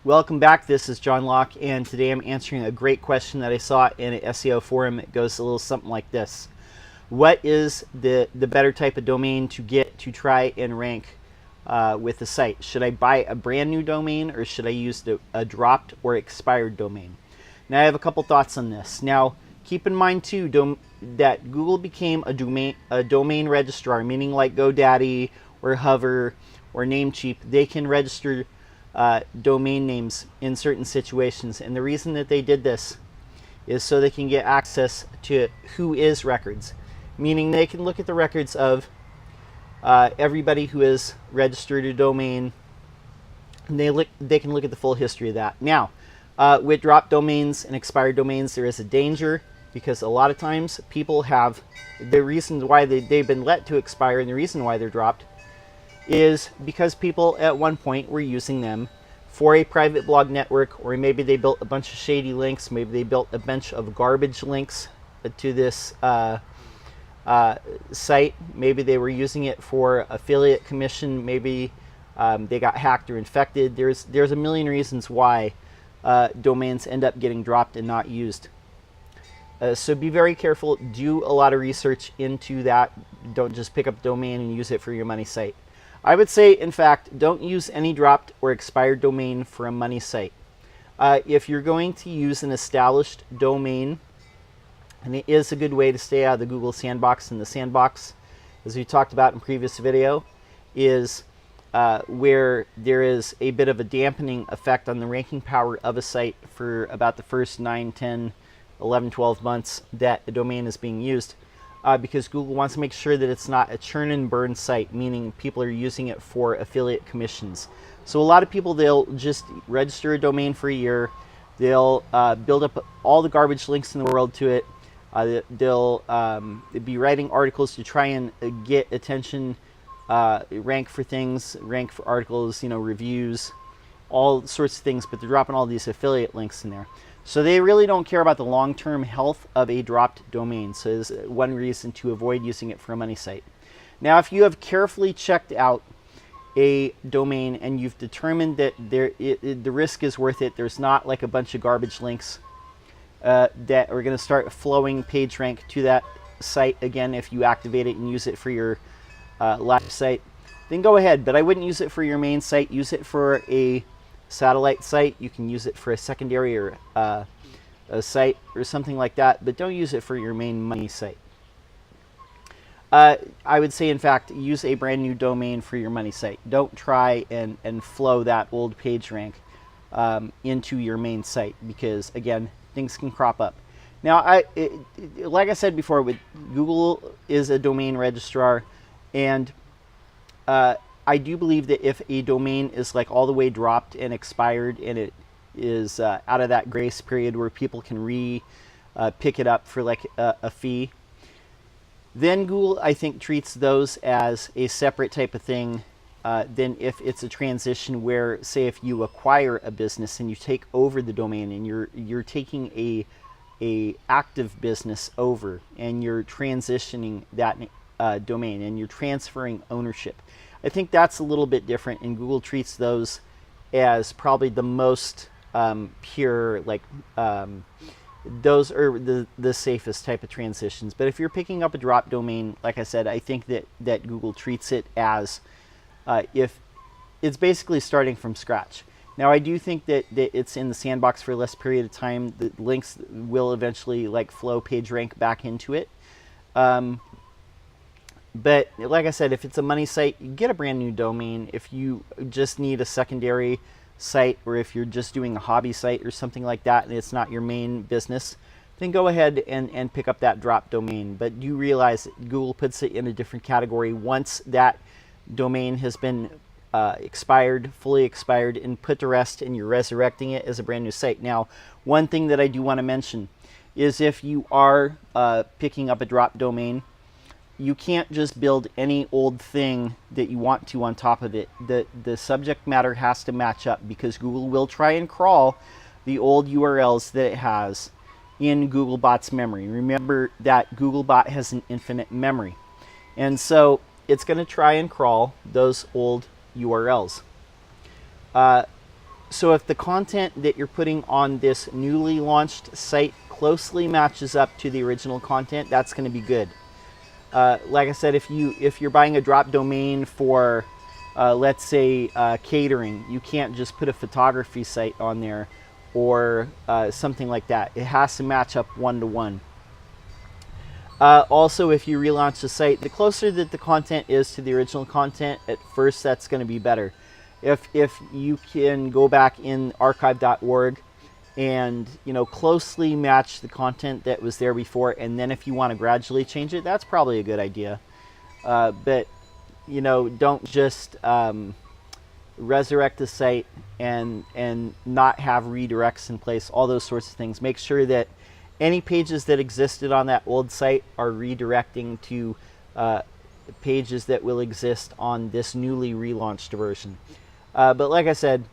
Welcome back. This is John Locke, and today I'm answering a great question that I saw in an SEO forum. It goes a little something like this. What is the better type of domain to get to try and rank with the site? Should I buy a brand new domain, or should I use a dropped or expired domain? Now, I have a couple thoughts on this. Now, keep in mind too that Google became a domain registrar, meaning like GoDaddy or Hover or Namecheap. They can register domain names in certain situations, and the reason that they did this is so they can get access to WHOIS records, meaning they can look at the records of everybody who has registered a domain, and they can look at the full history of that. Now, with dropped domains and expired domains, there is a danger, because a lot of times people have the reasons why they've been let to expire, and the reason why they're dropped is because people at one point were using them for a private blog network, or maybe they built a bunch of shady links, maybe they built a bunch of garbage links to this site, maybe they were using it for affiliate commission, maybe they got hacked or infected. There's a million reasons why domains end up getting dropped and not used. So be very careful, do a lot of research into that. Don't just pick up a domain and use it for your money site. I would say, in fact, don't use any dropped or expired domain for a money site. If you're going to use an established domain, and it is a good way to stay out of the Google sandbox, and the sandbox, as we talked about in a previous video, is where there is a bit of a dampening effect on the ranking power of a site for about the first 9, 10, 11, 12 months that a domain is being used. Because Google wants to make sure that it's not a churn and burn site, meaning people are using it for affiliate commissions. So a lot of people, they'll just register a domain for a year, they'll build up all the garbage links in the world to it, they'll be writing articles to try and get attention, rank for things, rank for articles, reviews, all sorts of things, but they're dropping all these affiliate links in there. So they really don't care about the long-term health of a dropped domain. So there's one reason to avoid using it for a money site. Now, if you have carefully checked out a domain and you've determined that the risk is worth it, there's not like a bunch of garbage links that are going to start flowing PageRank to that site again if you activate it and use it for your live site, then go ahead. But I wouldn't use it for your main site. Use it for a satellite site. You can use it for a secondary or a site or something like that, but don't use it for your main money site. I would say, in fact, use a brand new domain for your money site. Don't try and flow that old PageRank into your main site, because again, things can crop up. Now, like I said before, Google is a domain registrar, and I do believe that if a domain is like all the way dropped and expired, and it is out of that grace period where people can pick it up for like a fee, then Google, I think, treats those as a separate type of thing than if it's a transition where, say, if you acquire a business and you take over the domain, and you're taking a active business over and you're transitioning that domain and you're transferring ownership. I think that's a little bit different, and Google treats those as probably the most pure, like those are the safest type of transitions. But if you're picking up a drop domain, like I said, I think that Google treats it as if it's basically starting from scratch. Now, I do think that it's in the sandbox for a less period of time. The links will eventually like flow PageRank back into it. But like I said, if it's a money site, get a brand new domain. If you just need a secondary site, or if you're just doing a hobby site or something like that, and it's not your main business, then go ahead and pick up that drop domain. But do realize that Google puts it in a different category once that domain has been fully expired, and put to rest, and you're resurrecting it as a brand new site. Now, one thing that I do want to mention is if you are picking up a drop domain, you can't just build any old thing that you want to on top of it. The subject matter has to match up, because Google will try and crawl the old URLs that it has in Googlebot's memory. Remember that Googlebot has an infinite memory. And so it's going to try and crawl those old URLs. So if the content that you're putting on this newly launched site closely matches up to the original content, that's going to be good. Like I said, if you're buying a drop domain for, let's say, catering, you can't just put a photography site on there or something like that. It has to match up one-to-one. Also, if you relaunch the site, the closer that the content is to the original content, at first that's going to be better. If you can go back in archive.org and closely match the content that was there before, and then if you want to gradually change it, that's probably a good idea. But don't just resurrect the site and not have redirects in place, all those sorts of things. Make sure that any pages that existed on that old site are redirecting to pages that will exist on this newly relaunched version. But like I said,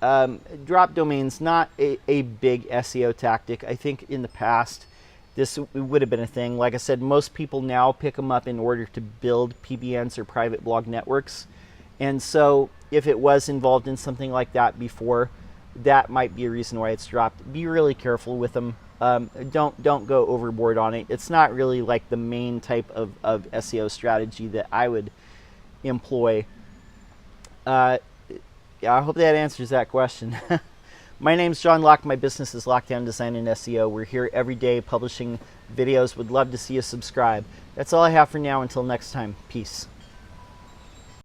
drop domains, not a big SEO tactic. I think in the past this would have been a thing. Like I said, most people now pick them up in order to build PBNs or private blog networks. And so if it was involved in something like that before, that might be a reason why it's dropped. Be really careful with them. Don't go overboard on it. It's not really like the main type of SEO strategy that I would employ. Yeah, I hope that answers that question. My name's John Locke. My business is Lockdown Design and SEO. We're here every day publishing videos. Would love to see you subscribe. That's all I have for now. Until next time, peace.